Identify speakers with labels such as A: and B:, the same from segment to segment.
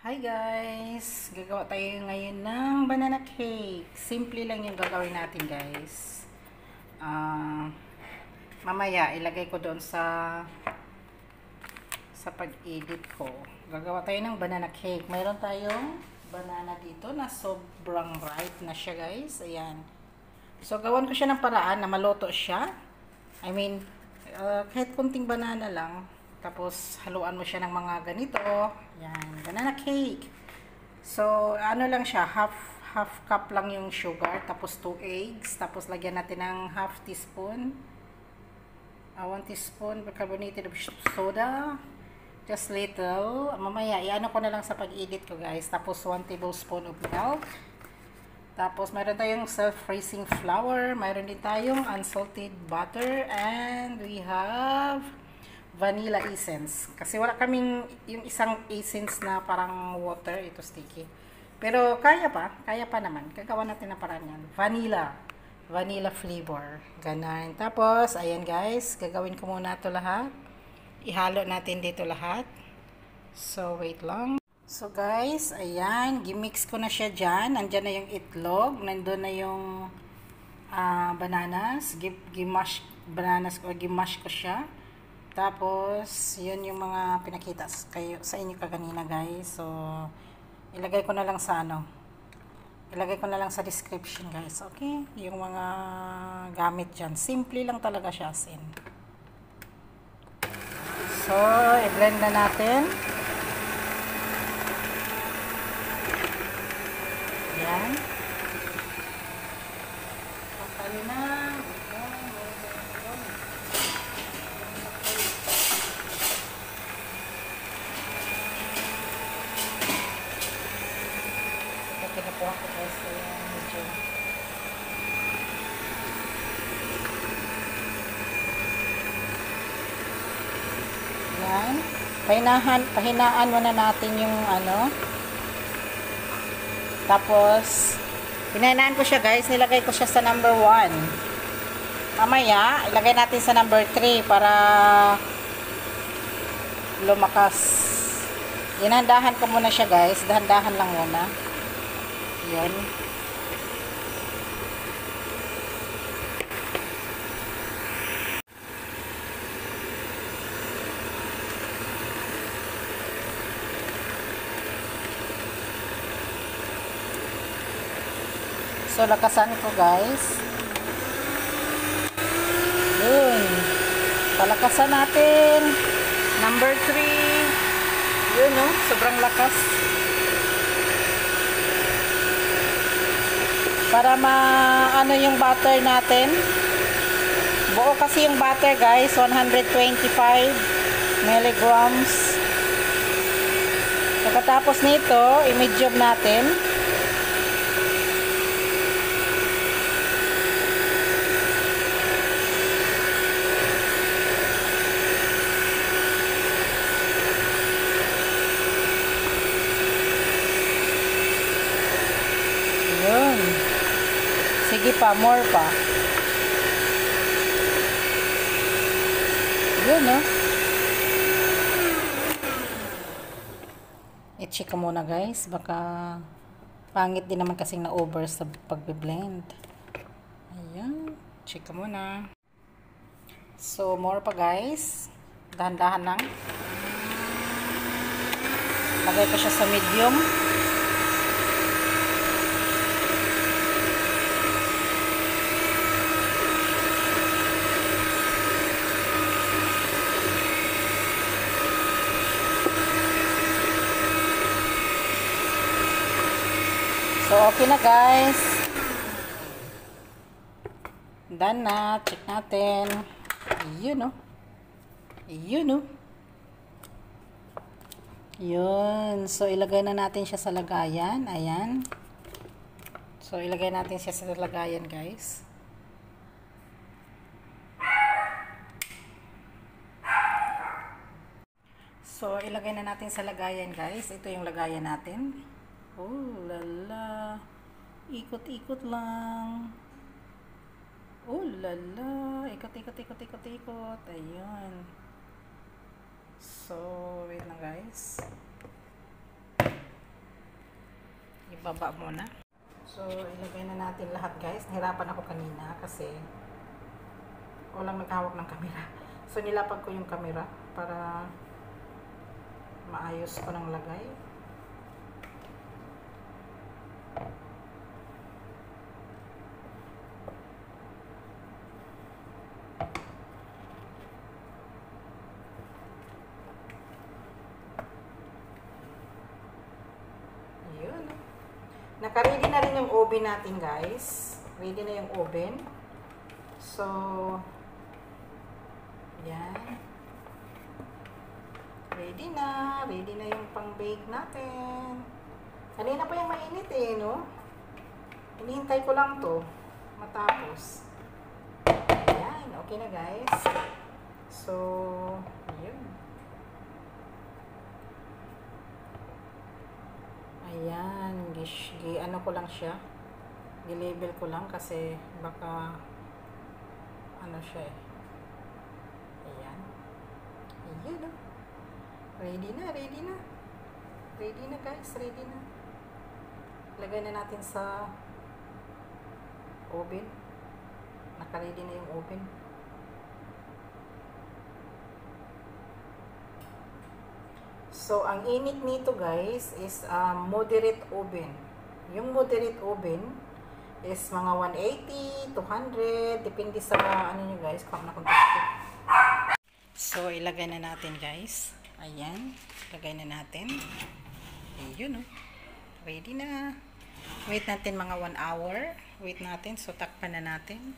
A: Hi guys! Gagawa tayo ngayon ng banana cake. Simple lang yung gagawin natin guys. Mamaya ilagay ko doon sa pag-edit ko. Gagawa tayo ng banana cake. Mayroon tayong banana dito na sobrang ripe na siya guys. Ayan. So gawan ko siya ng paraan na maluto siya. Kahit kunting banana lang. Tapos, haluan mo siya ng mga ganito. Yan, banana cake. So, ano lang siya, half cup lang yung sugar. Tapos, 2 eggs. Tapos, lagyan natin ng half teaspoon. 1 teaspoon carbonated soda. Just little. Mamaya, iano ko na lang sa pag-edit ko, guys. Tapos, 1 tablespoon of milk. Tapos, mayroon tayong self-raising flour. Mayroon din tayong unsalted butter. And we have vanilla essence. Kasi wala kaming yung isang essence na parang water, ito sticky. Pero kaya pa naman. Gagawa natin na parang yan. Vanilla flavor. Ganun. Tapos, ayan guys, gagawin ko muna ito lahat. Ihalo natin dito lahat. So, wait lang. So guys, ayan, gimix ko na siya dyan. Andyan na yung itlog. Nandun na yung bananas. Gimash ko siya. Tapos, yun yung mga pinakita sa inyo kaganina guys. So, ilagay ko na lang sa ilagay ko na lang sa description guys. Okay? Yung mga gamit dyan. Simple lang talaga siya sin. So, i-blend na natin. Yan. Pakali na. Kinukuha ko guys medyo yan, pahinaan muna natin yung tapos pinahinaan ko siya guys, nilagay ko siya sa number 1. Mamaya ilagay natin sa number 3 para lumakas. Dahan-dahan ko muna siya guys, dahan-dahan lang muna. Yan. So, lakasan ko guys. Yun. Palakasan natin. Number 3. Yun, no? Sobrang lakas. Para maano yung butter natin. Buo kasi yung butter guys, 125 milligrams. Pagkatapos nito, i-medium natin. Yun. Sige pa, more pa. Yun, no? I-check ko muna, guys. Baka pangit din naman kasing na-over sa pagbe-blend. Ayan. Check ko muna. So, more pa, guys. Dahan-dahan lang. Lagay ko siya sa medium. So, okay na guys. Done na. Check natin. Yun, no? Yun, no? Yun. So, ilagay na natin siya sa lagayan. Ayan. So, ilagay natin siya sa lagayan guys. So, ilagay na natin sa lagayan guys. Ito yung lagayan natin. Oh, lala. Ikot-ikot lang. Oh, lala. Ikot. Ayun. So, wait lang guys. baba muna. So, ilagay na natin lahat guys. Nahirapan ako kanina kasi walang naghawak ng camera. So, nilapag ko yung camera para maayos ko ng lagay. Naka-ready na rin yung oven natin, guys. Ready na yung oven. So, yan. Ready na. Ready na yung pang-bake natin. Kanina pa yung mainit eh, no? Hinihintay ko lang to matapos. Yan. Okay na, guys. So, yun. Ayan, ano ko lang siya. I-label ko lang kasi baka ano siya eh. Ayan. Ayan o. Ready na, ready na. Ready na guys, ready na. Lagay na natin sa oven. Naka-ready na yung oven. So, ang init nito guys is moderate oven. Yung moderate oven is mga 180, 200, depende sa ano nyo guys, kung na konteksto. So, ilagay na natin guys. Ayan, ilagay na natin. Ayun o. Ready na. Wait natin mga 1 hour. Wait natin, so takpan na natin.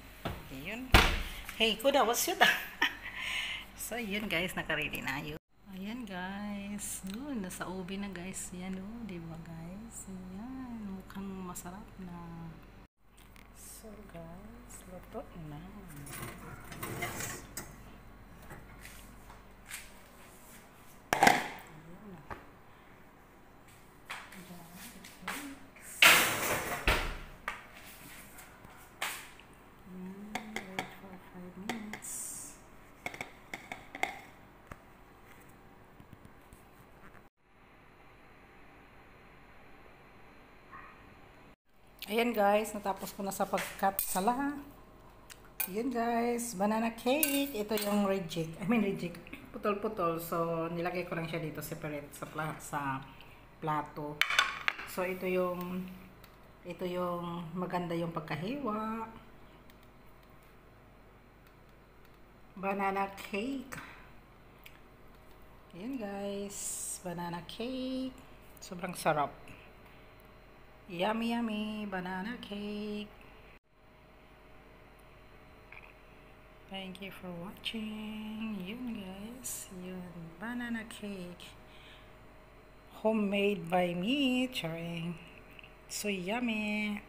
A: Ayun. Hey, kuda, what's yun? So, yun guys, naka-ready na yun. Ayan guys, nasa oven na guys, yan o, diba guys, ayan, mukhang masarap na. So guys, luto na. Wait for 5 minutes. Ayan guys, natapos ko na sa pag-cut sa lahat. Ayan guys, banana cake. Ito yung reject. Putol-putol. So, nilagay ko lang siya dito separate sa plato. So, ito yung maganda yung pagkahiwa. Banana cake. Ayan guys, banana cake. Sobrang sarap. Yummy, yummy banana cake. Thank you for watching. Yun guys, yun, banana cake. Homemade by me, charing. So yummy.